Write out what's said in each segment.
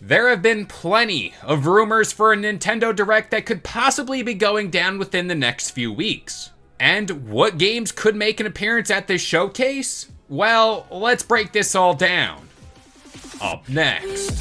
There have been plenty of rumors for a Nintendo Direct that could possibly be going down within the next few weeks. And what games could make an appearance at this showcase? Well, let's break this all down. Up next.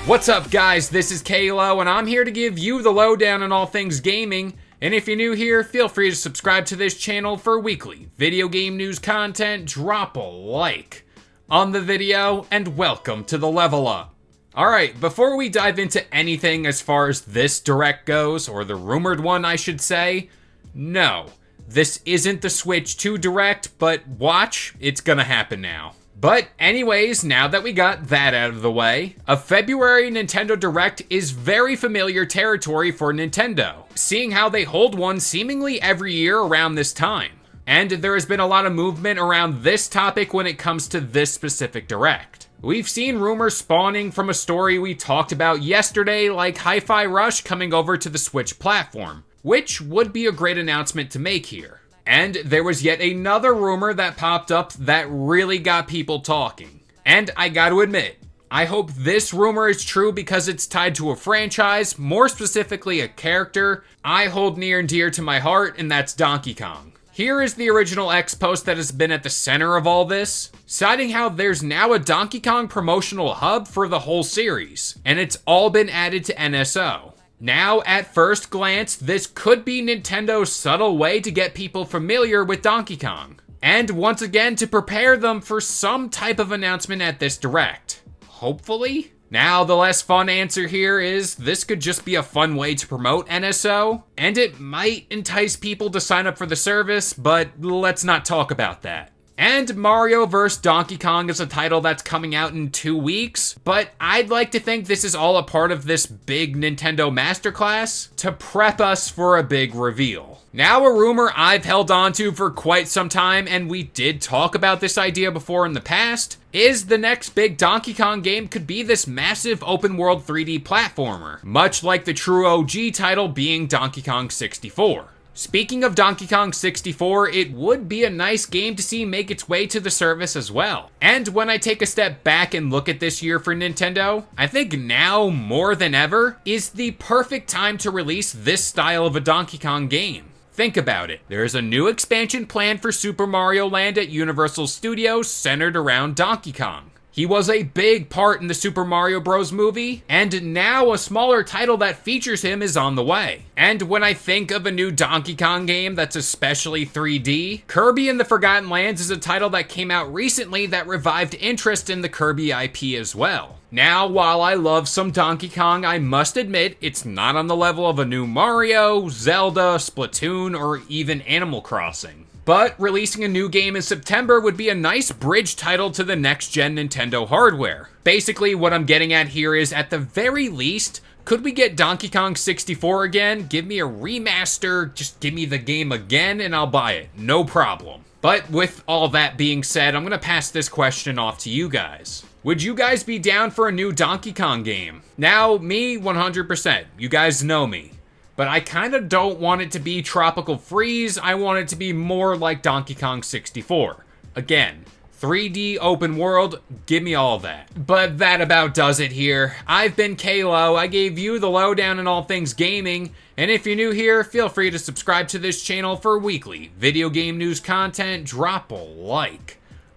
What's up, guys? This is Kalo, and I'm here to give you the lowdown on all things gaming. And if you're new here, feel free to subscribe to this channel for weekly video game news content. Drop a like on the video, and welcome to the Level Up. Alright, before we dive into anything as far as this Direct goes, or the rumored one I should say, no, this isn't the Switch 2 Direct, but watch, it's gonna happen now. But anyways, now that we got that out of the way, a February Nintendo Direct is very familiar territory for Nintendo, seeing how they hold one seemingly every year around this time. And there has been a lot of movement around this topic when it comes to this specific Direct. We've seen rumors spawning from a story we talked about yesterday, like Hi-Fi Rush coming over to the Switch platform, which would be a great announcement to make here. And there was yet another rumor that popped up that really got people talking. And I gotta admit, I hope this rumor is true because it's tied to a franchise, more specifically a character I hold near and dear to my heart, and that's Donkey Kong. Here is the original X post that has been at the center of all this, citing how there's now a Donkey Kong promotional hub for the whole series, and it's all been added to NSO. Now, at first glance, this could be Nintendo's subtle way to get people familiar with Donkey Kong, and once again to prepare them for some type of announcement at this Direct. Hopefully? Now, the less fun answer here is this could just be a fun way to promote NSO, and it might entice people to sign up for the service, but let's not talk about that. And Mario vs. Donkey Kong is a title that's coming out in 2 weeks, but I'd like to think this is all a part of this big Nintendo masterclass to prep us for a big reveal. Now, a rumor I've held on to for quite some time, and we did talk about this idea before in the past, is the next big Donkey Kong game could be this massive open world 3D platformer, much like the true OG title being Donkey Kong 64. Speaking of Donkey Kong 64, it would be a nice game to see make its way to the service as well. And when I take a step back and look at this year for Nintendo, I think now, more than ever, is the perfect time to release this style of a Donkey Kong game. Think about it. There is a new expansion planned for Super Mario Land at Universal Studios centered around Donkey Kong. He was a big part in the Super Mario Bros. Movie, and now a smaller title that features him is on the way. And when I think of a new Donkey Kong game that's especially 3D, Kirby and the Forgotten Lands is a title that came out recently that revived interest in the Kirby IP as well. Now, while I love some Donkey Kong, I must admit it's not on the level of a new Mario, Zelda, Splatoon, or even Animal Crossing. But releasing a new game in September would be a nice bridge title to the next-gen Nintendo hardware. Basically, what I'm getting at here is, at the very least, could we get Donkey Kong 64 again? Give me a remaster, just give me the game again and I'll buy it, no problem. But with all that being said, I'm gonna pass this question off to you guys. Would you guys be down for a new Donkey Kong game? Now, me, 100%. You guys know me. But I kind of don't want it to be Tropical Freeze, I want it to be more like Donkey Kong 64. Again, 3D open world, give me all that. But that about does it here. I've been Kalo, I gave you the lowdown on all things gaming, and if you're new here, feel free to subscribe to this channel for weekly video game news content. Drop a like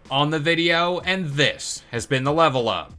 on the video, and this has been the Level Up.